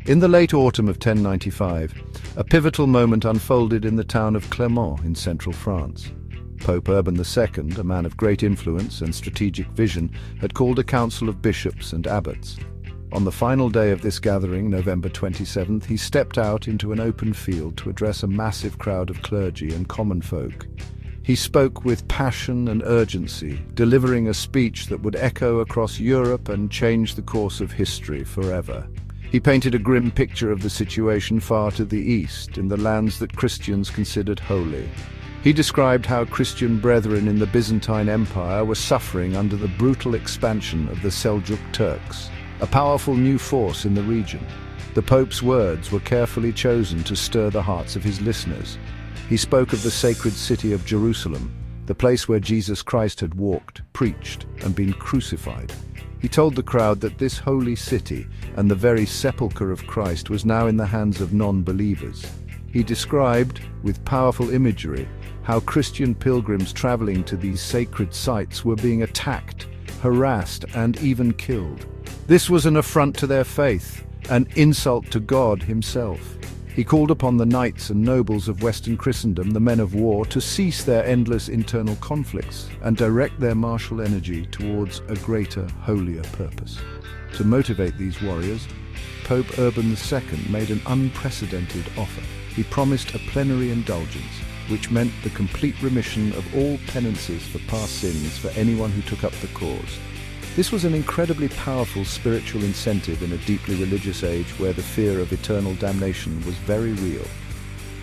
In the late autumn of 1095, a pivotal moment unfolded in the town of Clermont in central France. Pope Urban II, a man of great influence and strategic vision, had called a council of bishops and abbots. On the final day of this gathering, November 27th, he stepped out into an open field to address a massive crowd of clergy and common folk. He spoke with passion and urgency, delivering a speech that would echo across Europe and change the course of history forever. He painted a grim picture of the situation far to the east, in the lands that Christians considered holy. He described how Christian brethren in the Byzantine Empire were suffering under the brutal expansion of the Seljuk Turks, a powerful new force in the region. The Pope's words were carefully chosen to stir the hearts of his listeners. He spoke of the sacred city of Jerusalem, the place where Jesus Christ had walked, preached, and been crucified. He told the crowd that this holy city and the very sepulchre of Christ was now in the hands of non-believers. He described, with powerful imagery, how Christian pilgrims traveling to these sacred sites were being attacked, harassed, and even killed. This was an affront to their faith, an insult to God himself. He called upon the knights and nobles of Western Christendom, the men of war, to cease their endless internal conflicts and direct their martial energy towards a greater, holier purpose. To motivate these warriors, Pope Urban II made an unprecedented offer. He promised a plenary indulgence, which meant the complete remission of all penances for past sins for anyone who took up the cause. This was an incredibly powerful spiritual incentive in a deeply religious age where the fear of eternal damnation was very real.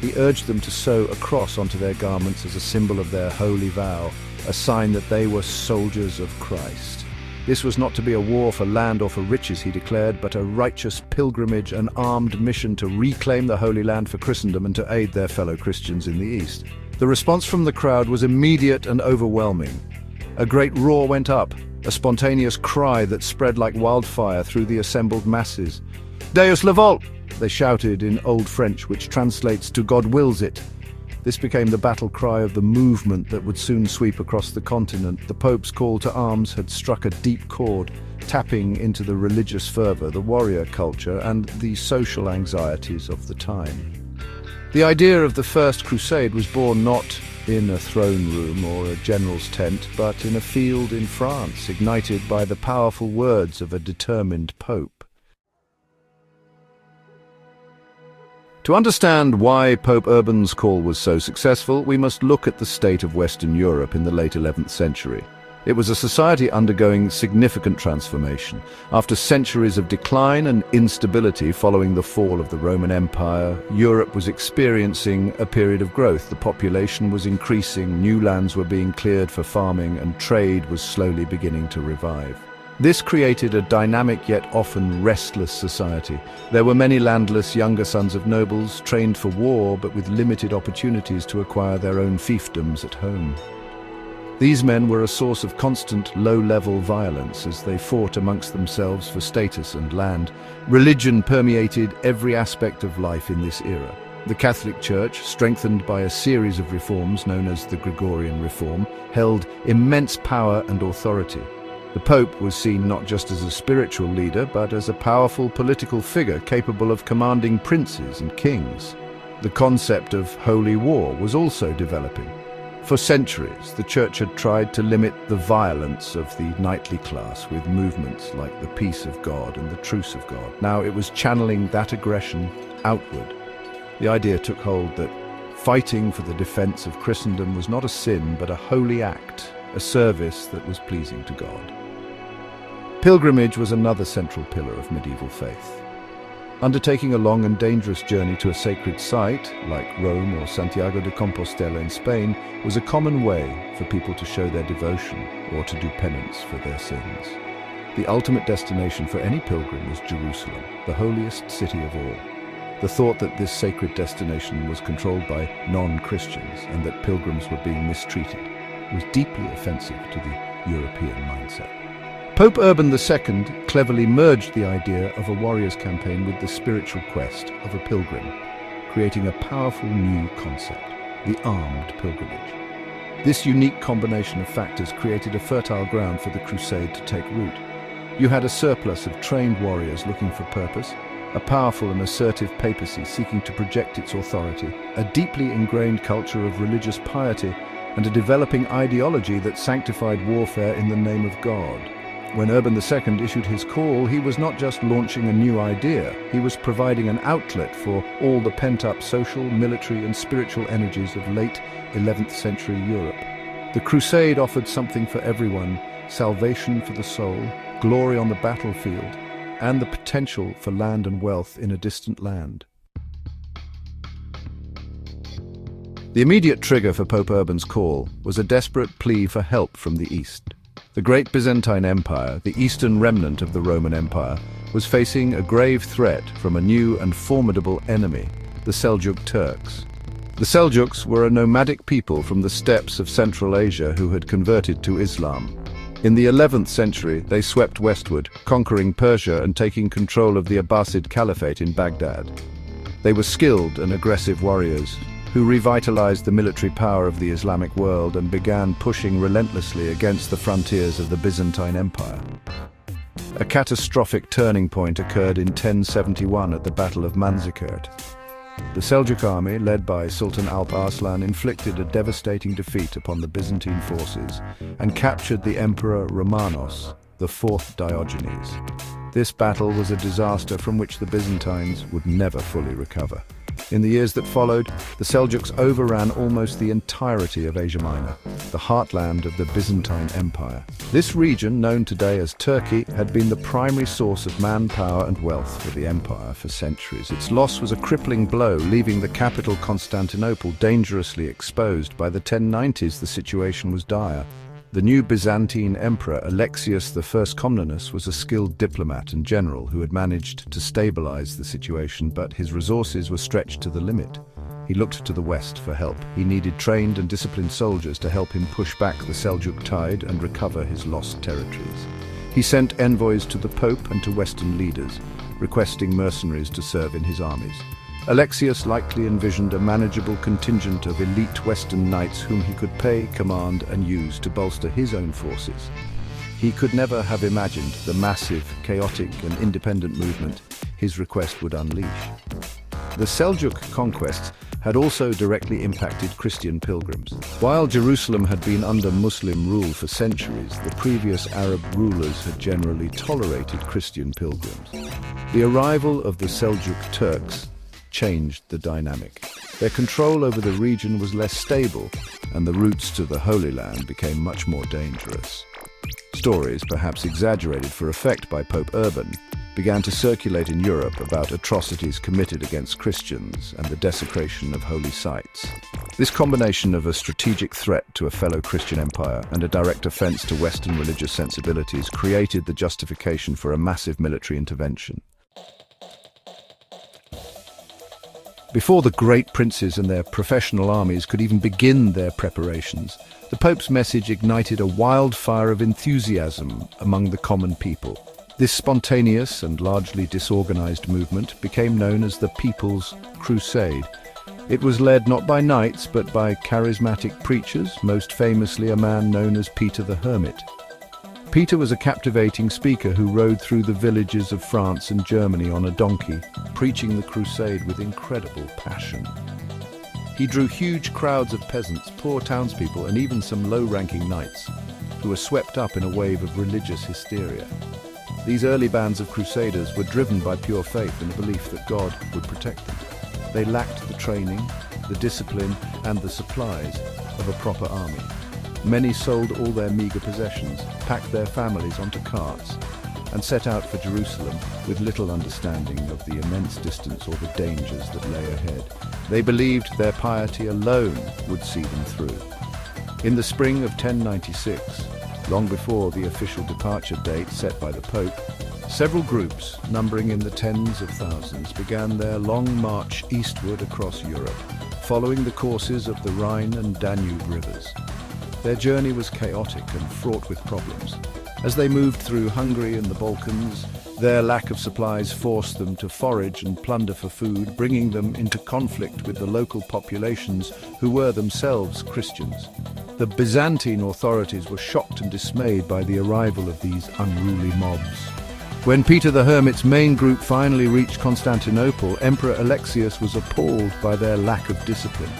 He urged them to sew a cross onto their garments as a symbol of their holy vow, a sign that they were soldiers of Christ. This was not to be a war for land or for riches, he declared, but a righteous pilgrimage, an armed mission to reclaim the Holy Land for Christendom and to aid their fellow Christians in the East. The response from the crowd was immediate and overwhelming. A great roar went up, a spontaneous cry that spread like wildfire through the assembled masses. "Deus le veut!" they shouted in Old French, which translates to "God wills it." This became the battle cry of the movement that would soon sweep across the continent. The Pope's call to arms had struck a deep chord, tapping into the religious fervor, the warrior culture, and the social anxieties of the time. The idea of the First Crusade was born not in a throne room or a general's tent, but in a field in France, ignited by the powerful words of a determined Pope. To understand why Pope Urban's call was so successful, we must look at the state of Western Europe in the late 11th century. It was a society undergoing significant transformation. After centuries of decline and instability following the fall of the Roman Empire, Europe was experiencing a period of growth. The population was increasing, new lands were being cleared for farming, and trade was slowly beginning to revive. This created a dynamic yet often restless society. There were many landless younger sons of nobles, trained for war but with limited opportunities to acquire their own fiefdoms at home. These men were a source of constant low-level violence as they fought amongst themselves for status and land. Religion permeated every aspect of life in this era. The Catholic Church, strengthened by a series of reforms known as the Gregorian Reform, held immense power and authority. The Pope was seen not just as a spiritual leader, but as a powerful political figure capable of commanding princes and kings. The concept of holy war was also developing. For centuries, the Church had tried to limit the violence of the knightly class with movements like the Peace of God and the Truce of God. Now it was channeling that aggression outward. The idea took hold that fighting for the defense of Christendom was not a sin, but a holy act, a service that was pleasing to God. Pilgrimage was another central pillar of medieval faith. Undertaking a long and dangerous journey to a sacred site, like Rome or Santiago de Compostela in Spain, was a common way for people to show their devotion or to do penance for their sins. The ultimate destination for any pilgrim was Jerusalem, the holiest city of all. The thought that this sacred destination was controlled by non-Christians and that pilgrims were being mistreated was deeply offensive to the European mindset. Pope Urban II cleverly merged the idea of a warrior's campaign with the spiritual quest of a pilgrim, creating a powerful new concept, the armed pilgrimage. This unique combination of factors created a fertile ground for the Crusade to take root. You had a surplus of trained warriors looking for purpose, a powerful and assertive papacy seeking to project its authority, a deeply ingrained culture of religious piety, and a developing ideology that sanctified warfare in the name of God. When Urban II issued his call, he was not just launching a new idea, he was providing an outlet for all the pent-up social, military and spiritual energies of late 11th century Europe. The Crusade offered something for everyone: salvation for the soul, glory on the battlefield, and the potential for land and wealth in a distant land. The immediate trigger for Pope Urban's call was a desperate plea for help from the East. The great Byzantine Empire, the eastern remnant of the Roman Empire, was facing a grave threat from a new and formidable enemy, the Seljuk Turks. The Seljuks were a nomadic people from the steppes of Central Asia who had converted to Islam. In the 11th century, they swept westward, conquering Persia and taking control of the Abbasid Caliphate in Baghdad. They were skilled and aggressive warriors who revitalized the military power of the Islamic world and began pushing relentlessly against the frontiers of the Byzantine Empire. A catastrophic turning point occurred in 1071 at the Battle of Manzikert. The Seljuk army, led by Sultan Alp Arslan, inflicted a devastating defeat upon the Byzantine forces and captured the Emperor Romanos, the fourth Diogenes. This battle was a disaster from which the Byzantines would never fully recover. In the years that followed, the Seljuks overran almost the entirety of Asia Minor, the heartland of the Byzantine Empire. This region, known today as Turkey, had been the primary source of manpower and wealth for the empire for centuries. Its loss was a crippling blow, leaving the capital Constantinople dangerously exposed. By the 1090s, the situation was dire. The new Byzantine emperor, Alexius I Comnenus, was a skilled diplomat and general who had managed to stabilize the situation, but his resources were stretched to the limit. He looked to the west for help. He needed trained and disciplined soldiers to help him push back the Seljuk tide and recover his lost territories. He sent envoys to the Pope and to Western leaders, requesting mercenaries to serve in his armies. Alexius likely envisioned a manageable contingent of elite Western knights whom he could pay, command, and use to bolster his own forces. He could never have imagined the massive, chaotic, and independent movement his request would unleash. The Seljuk conquests had also directly impacted Christian pilgrims. While Jerusalem had been under Muslim rule for centuries, the previous Arab rulers had generally tolerated Christian pilgrims. The arrival of the Seljuk Turks changed the dynamic. Their control over the region was less stable, and the routes to the Holy Land became much more dangerous. Stories, perhaps exaggerated for effect by Pope Urban, began to circulate in Europe about atrocities committed against Christians and the desecration of holy sites. This combination of a strategic threat to a fellow Christian empire and a direct offense to Western religious sensibilities created the justification for a massive military intervention. Before the great princes and their professional armies could even begin their preparations, the Pope's message ignited a wildfire of enthusiasm among the common people. This spontaneous and largely disorganized movement became known as the People's Crusade. It was led not by knights but by charismatic preachers, most famously a man known as Peter the Hermit. Peter was a captivating speaker who rode through the villages of France and Germany on a donkey, preaching the crusade with incredible passion. He drew huge crowds of peasants, poor townspeople, and even some low-ranking knights, who were swept up in a wave of religious hysteria. These early bands of crusaders were driven by pure faith and a belief that God would protect them. They lacked the training, the discipline, and the supplies of a proper army. Many sold all their meager possessions, packed their families onto carts, and set out for Jerusalem with little understanding of the immense distance or the dangers that lay ahead. They believed their piety alone would see them through. In the spring of 1096, long before the official departure date set by the Pope, several groups, numbering in the tens of thousands, began their long march eastward across Europe, following the courses of the Rhine and Danube rivers. Their journey was chaotic and fraught with problems. As they moved through Hungary and the Balkans, their lack of supplies forced them to forage and plunder for food, bringing them into conflict with the local populations who were themselves Christians. The Byzantine authorities were shocked and dismayed by the arrival of these unruly mobs. When Peter the Hermit's main group finally reached Constantinople, Emperor Alexius was appalled by their lack of discipline.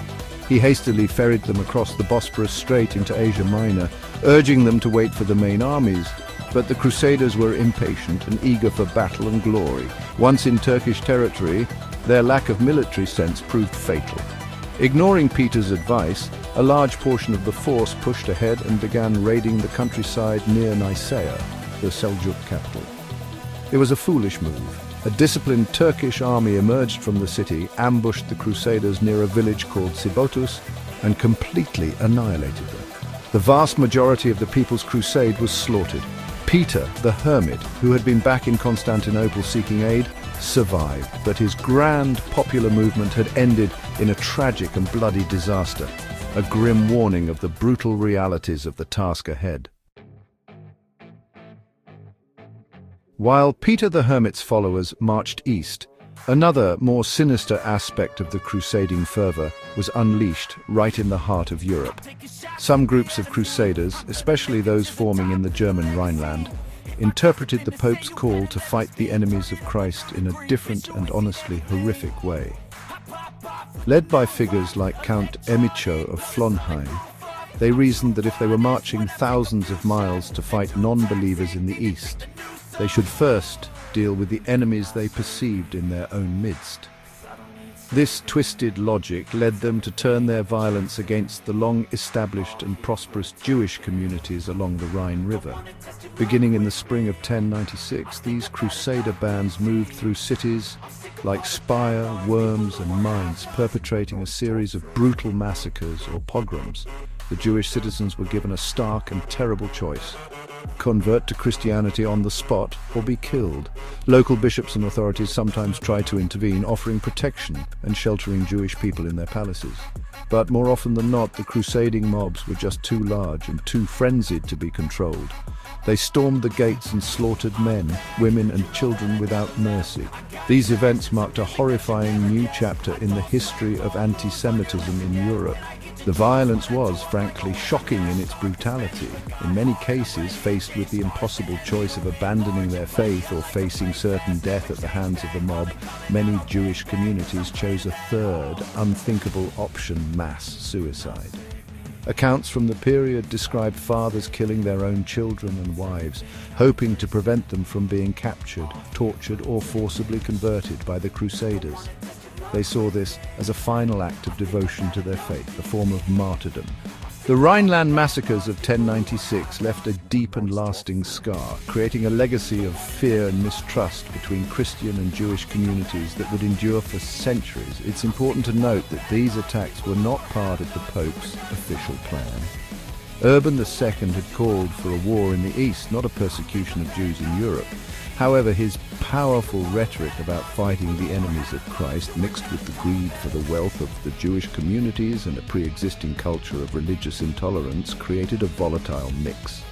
He hastily ferried them across the Bosporus Strait into Asia Minor, urging them to wait for the main armies. But the Crusaders were impatient and eager for battle and glory. Once in Turkish territory, their lack of military sense proved fatal. Ignoring Peter's advice, a large portion of the force pushed ahead and began raiding the countryside near Nicaea, the Seljuk capital. It was a foolish move. A disciplined Turkish army emerged from the city, ambushed the Crusaders near a village called Sibotus, and completely annihilated them. The vast majority of the People's Crusade was slaughtered. Peter the Hermit, who had been back in Constantinople seeking aid, survived, but his grand popular movement had ended in a tragic and bloody disaster, a grim warning of the brutal realities of the task ahead. While Peter the Hermit's followers marched east, another, more sinister aspect of the crusading fervor was unleashed right in the heart of Europe. Some groups of crusaders, especially those forming in the German Rhineland, interpreted the Pope's call to fight the enemies of Christ in a different and honestly horrific way. Led by figures like Count Emicho of Flonheim, they reasoned that if they were marching thousands of miles to fight non-believers in the east, they should first deal with the enemies they perceived in their own midst. This twisted logic led them to turn their violence against the long-established and prosperous Jewish communities along the Rhine River. Beginning in the spring of 1096, these crusader bands moved through cities like Speyer, Worms and Mainz, perpetrating a series of brutal massacres or pogroms. The Jewish citizens were given a stark and terrible choice: convert to Christianity on the spot or be killed. Local bishops and authorities sometimes tried to intervene, offering protection and sheltering Jewish people in their palaces. But more often than not, the crusading mobs were just too large and too frenzied to be controlled. They stormed the gates and slaughtered men, women and children without mercy. These events marked a horrifying new chapter in the history of anti-Semitism in Europe. The violence was, frankly, shocking in its brutality. In many cases, faced with the impossible choice of abandoning their faith or facing certain death at the hands of the mob, many Jewish communities chose a third, unthinkable option: mass suicide. Accounts from the period describe fathers killing their own children and wives, hoping to prevent them from being captured, tortured, or forcibly converted by the Crusaders. They saw this as a final act of devotion to their faith, a form of martyrdom. The Rhineland massacres of 1096 left a deep and lasting scar, creating a legacy of fear and mistrust between Christian and Jewish communities that would endure for centuries. It's important to note that these attacks were not part of the Pope's official plan. Urban II had called for a war in the East, not a persecution of Jews in Europe. However, his powerful rhetoric about fighting the enemies of Christ, mixed with the greed for the wealth of the Jewish communities and a pre-existing culture of religious intolerance, created a volatile mix.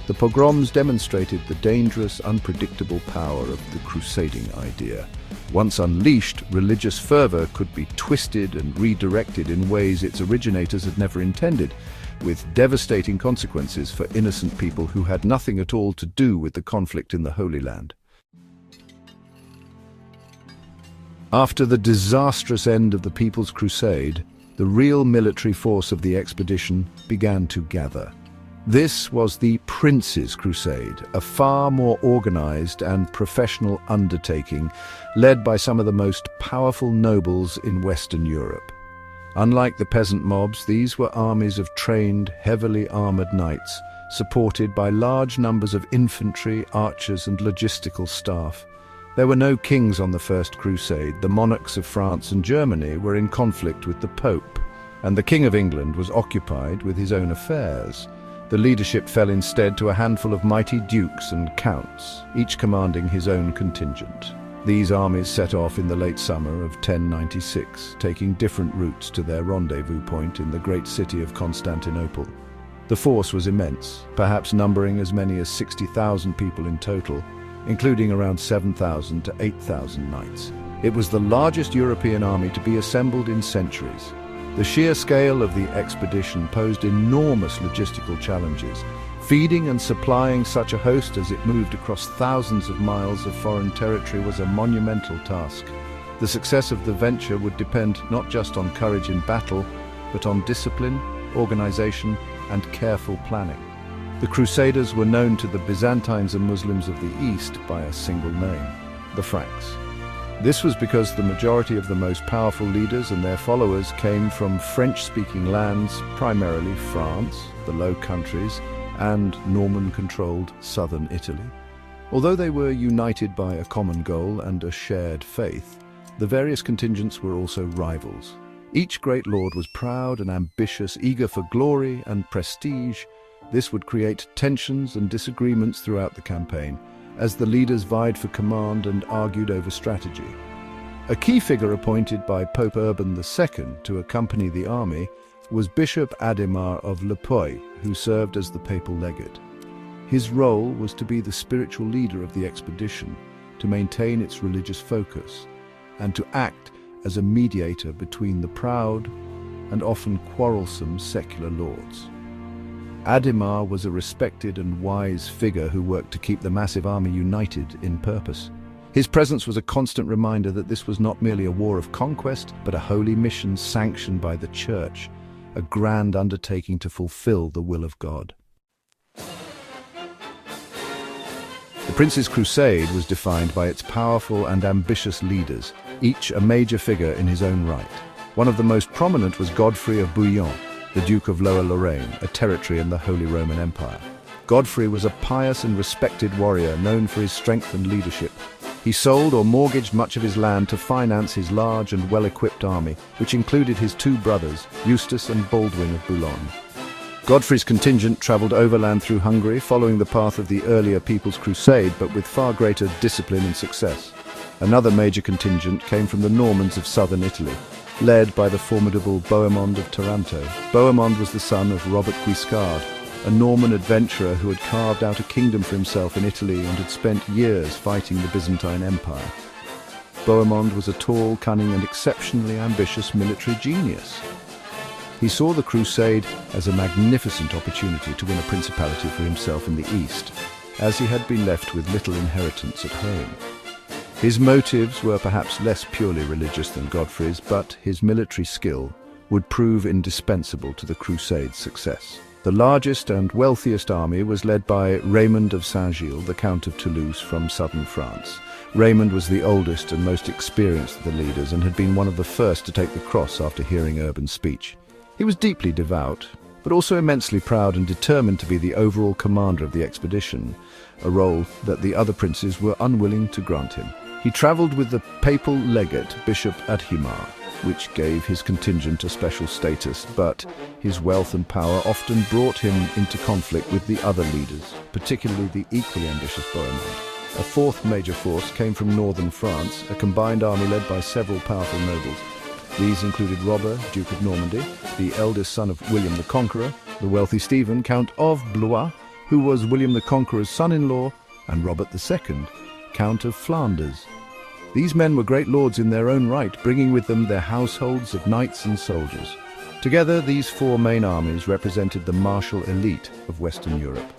The pogroms demonstrated the dangerous, unpredictable power of the crusading idea. Once unleashed, religious fervor could be twisted and redirected in ways its originators had never intended, with devastating consequences for innocent people who had nothing at all to do with the conflict in the Holy Land. After the disastrous end of the People's Crusade, the real military force of the expedition began to gather. This was the Prince's Crusade, a far more organized and professional undertaking led by some of the most powerful nobles in Western Europe. Unlike the peasant mobs, these were armies of trained, heavily armored knights, supported by large numbers of infantry, archers, and logistical staff. There were no kings on the First Crusade. The monarchs of France and Germany were in conflict with the Pope, and the King of England was occupied with his own affairs. The leadership fell instead to a handful of mighty dukes and counts, each commanding his own contingent. These armies set off in the late summer of 1096, taking different routes to their rendezvous point in the great city of Constantinople. The force was immense, perhaps numbering as many as 60,000 people in total, including around 7,000 to 8,000 knights. It was the largest European army to be assembled in centuries. The sheer scale of the expedition posed enormous logistical challenges. Feeding and supplying such a host as it moved across thousands of miles of foreign territory was a monumental task. The success of the venture would depend not just on courage in battle, but on discipline, organization, and careful planning. The Crusaders were known to the Byzantines and Muslims of the East by a single name, the Franks. This was because the majority of the most powerful leaders and their followers came from French-speaking lands, primarily France, the Low Countries, and Norman-controlled southern Italy. Although they were united by a common goal and a shared faith, the various contingents were also rivals. Each great lord was proud and ambitious, eager for glory and prestige. This would create tensions and disagreements throughout the campaign, as the leaders vied for command and argued over strategy. A key figure appointed by Pope Urban II to accompany the army was Bishop Adhemar of Le Puy, who served as the papal legate. His role was to be the spiritual leader of the expedition, to maintain its religious focus, and to act as a mediator between the proud and often quarrelsome secular lords. Adhemar was a respected and wise figure who worked to keep the massive army united in purpose. His presence was a constant reminder that this was not merely a war of conquest, but a holy mission sanctioned by the Church, a grand undertaking to fulfill the will of God. The Prince's Crusade was defined by its powerful and ambitious leaders, each a major figure in his own right. One of the most prominent was Godfrey of Bouillon, the Duke of Lower Lorraine, a territory in the Holy Roman Empire. Godfrey was a pious and respected warrior known for his strength and leadership. He sold or mortgaged much of his land to finance his large and well-equipped army, which included his two brothers, Eustace and Baldwin of Boulogne. Godfrey's contingent travelled overland through Hungary, following the path of the earlier People's Crusade, but with far greater discipline and success. Another major contingent came from the Normans of southern Italy, led by the formidable Bohemond of Taranto. Bohemond was the son of Robert Guiscard, a Norman adventurer who had carved out a kingdom for himself in Italy and had spent years fighting the Byzantine Empire. Bohemond was a tall, cunning, and exceptionally ambitious military genius. He saw the Crusade as a magnificent opportunity to win a principality for himself in the East, as he had been left with little inheritance at home. His motives were perhaps less purely religious than Godfrey's, but his military skill would prove indispensable to the Crusade's success. The largest and wealthiest army was led by Raymond of Saint-Gilles, the Count of Toulouse from southern France. Raymond was the oldest and most experienced of the leaders and had been one of the first to take the cross after hearing Urban's speech. He was deeply devout, but also immensely proud and determined to be the overall commander of the expedition, a role that the other princes were unwilling to grant him. He travelled with the papal legate, Bishop Adhemar, which gave his contingent a special status, but his wealth and power often brought him into conflict with the other leaders, particularly the equally ambitious Bohemond. A fourth major force came from northern France, a combined army led by several powerful nobles. These included Robert, Duke of Normandy, the eldest son of William the Conqueror, the wealthy Stephen, Count of Blois, who was William the Conqueror's son-in-law, and Robert II, Count of Flanders. These men were great lords in their own right, bringing with them their households of knights and soldiers. Together, these four main armies represented the martial elite of Western Europe.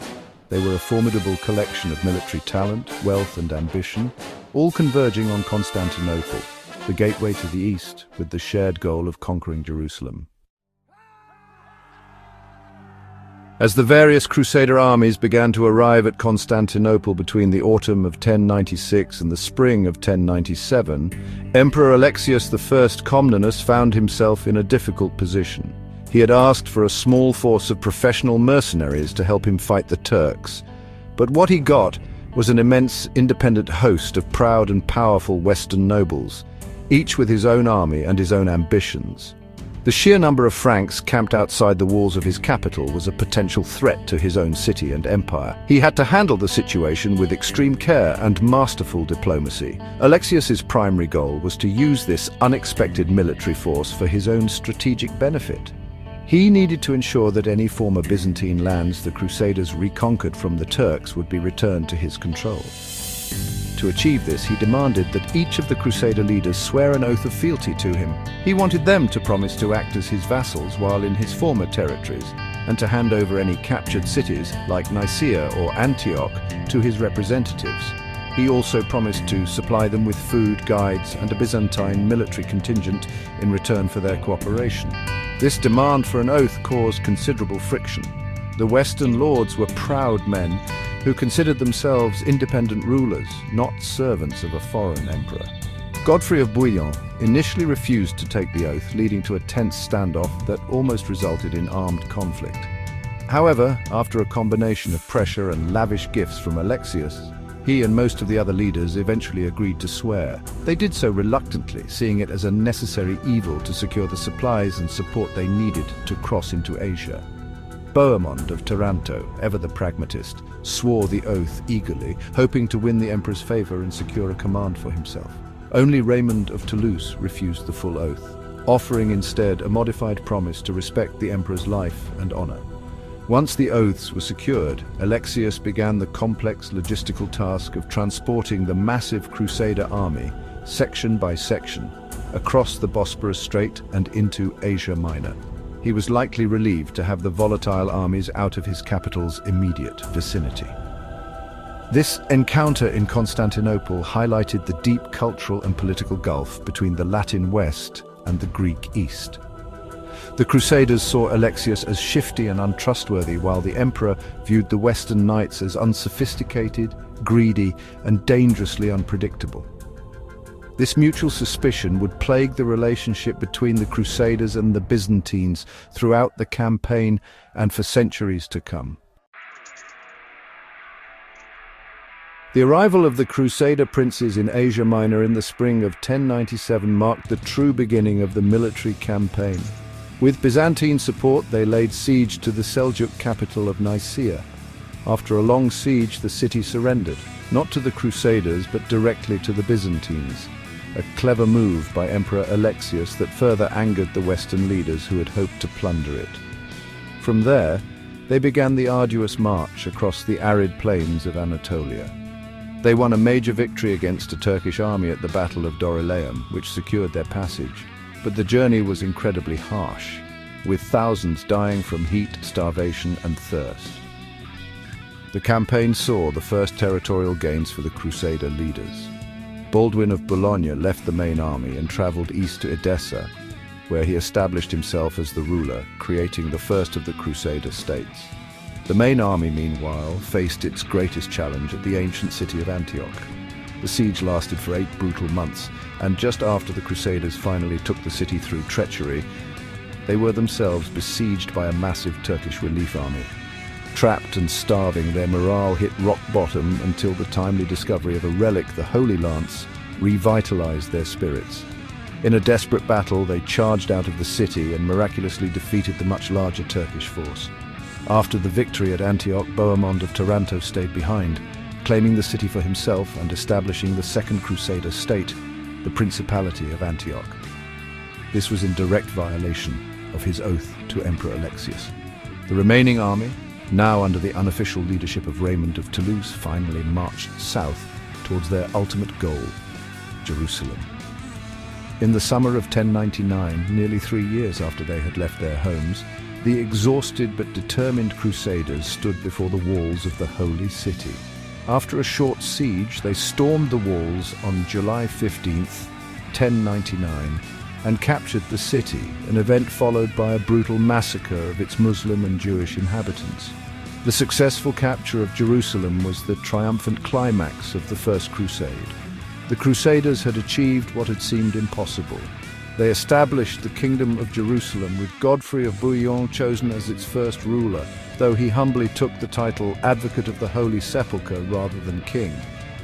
They were a formidable collection of military talent, wealth and ambition, all converging on Constantinople, the gateway to the east, with the shared goal of conquering Jerusalem. As the various Crusader armies began to arrive at Constantinople between the autumn of 1096 and the spring of 1097, Emperor Alexius I Comnenus found himself in a difficult position. He had asked for a small force of professional mercenaries to help him fight the Turks, but what he got was an immense independent host of proud and powerful Western nobles, each with his own army and his own ambitions. The sheer number of Franks camped outside the walls of his capital was a potential threat to his own city and empire. He had to handle the situation with extreme care and masterful diplomacy. Alexius's primary goal was to use this unexpected military force for his own strategic benefit. He needed to ensure that any former Byzantine lands the Crusaders reconquered from the Turks would be returned to his control. To achieve this, he demanded that each of the Crusader leaders swear an oath of fealty to him. He wanted them to promise to act as his vassals while in his former territories, and to hand over any captured cities, like Nicaea or Antioch, to his representatives. He also promised to supply them with food, guides, and a Byzantine military contingent in return for their cooperation. This demand for an oath caused considerable friction. The Western lords were proud men who considered themselves independent rulers, not servants of a foreign emperor. Godfrey of Bouillon initially refused to take the oath, leading to a tense standoff that almost resulted in armed conflict. However, after a combination of pressure and lavish gifts from Alexius, he and most of the other leaders eventually agreed to swear. They did so reluctantly, seeing it as a necessary evil to secure the supplies and support they needed to cross into Asia. Bohemond of Taranto, ever the pragmatist, swore the oath eagerly, hoping to win the emperor's favor and secure a command for himself. Only Raymond of Toulouse refused the full oath, offering instead a modified promise to respect the emperor's life and honor. Once the oaths were secured, Alexius began the complex logistical task of transporting the massive Crusader army, section by section, across the Bosporus Strait and into Asia Minor. He was likely relieved to have the volatile armies out of his capital's immediate vicinity. This encounter in Constantinople highlighted the deep cultural and political gulf between the Latin West and the Greek East. The Crusaders saw Alexius as shifty and untrustworthy, while the emperor viewed the Western knights as unsophisticated, greedy, and dangerously unpredictable. This mutual suspicion would plague the relationship between the Crusaders and the Byzantines throughout the campaign and for centuries to come. The arrival of the Crusader princes in Asia Minor in the spring of 1097 marked the true beginning of the military campaign. With Byzantine support, they laid siege to the Seljuk capital of Nicaea. After a long siege, the city surrendered, not to the Crusaders but directly to the Byzantines, a clever move by Emperor Alexius that further angered the Western leaders who had hoped to plunder it. From there, they began the arduous march across the arid plains of Anatolia. They won a major victory against a Turkish army at the Battle of Dorylaeum, which secured their passage. But the journey was incredibly harsh, with thousands dying from heat, starvation, and thirst. The campaign saw the first territorial gains for the Crusader leaders. Baldwin of Boulogne left the main army and traveled east to Edessa, where he established himself as the ruler, creating the first of the Crusader states. The main army, meanwhile, faced its greatest challenge at the ancient city of Antioch. The siege lasted for 8 brutal months, and just after the Crusaders finally took the city through treachery, they were themselves besieged by a massive Turkish relief army. Trapped and starving, their morale hit rock bottom until the timely discovery of a relic, the Holy Lance, revitalized their spirits. In a desperate battle, they charged out of the city and miraculously defeated the much larger Turkish force. After the victory at Antioch, Bohemond of Taranto stayed behind, claiming the city for himself and establishing the Second Crusader state, the Principality of Antioch. This was in direct violation of his oath to Emperor Alexius. The remaining army, now under the unofficial leadership of Raymond of Toulouse, finally marched south towards their ultimate goal, Jerusalem. In the summer of 1099, nearly 3 years after they had left their homes, the exhausted but determined Crusaders stood before the walls of the Holy City. After a short siege, they stormed the walls on July 15th, 1099, and captured the city, an event followed by a brutal massacre of its Muslim and Jewish inhabitants. The successful capture of Jerusalem was the triumphant climax of the First Crusade. The Crusaders had achieved what had seemed impossible. They established the Kingdom of Jerusalem, with Godfrey of Bouillon chosen as its first ruler, though he humbly took the title Advocate of the Holy Sepulchre rather than king.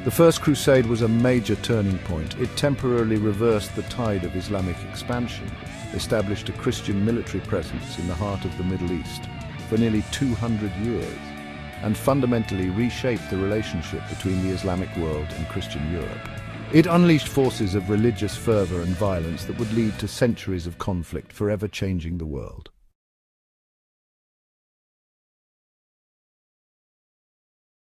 The First Crusade was a major turning point. It temporarily reversed the tide of Islamic expansion, established a Christian military presence in the heart of the Middle East for nearly 200 years, and fundamentally reshaped the relationship between the Islamic world and Christian Europe. It unleashed forces of religious fervor and violence that would lead to centuries of conflict, forever changing the world.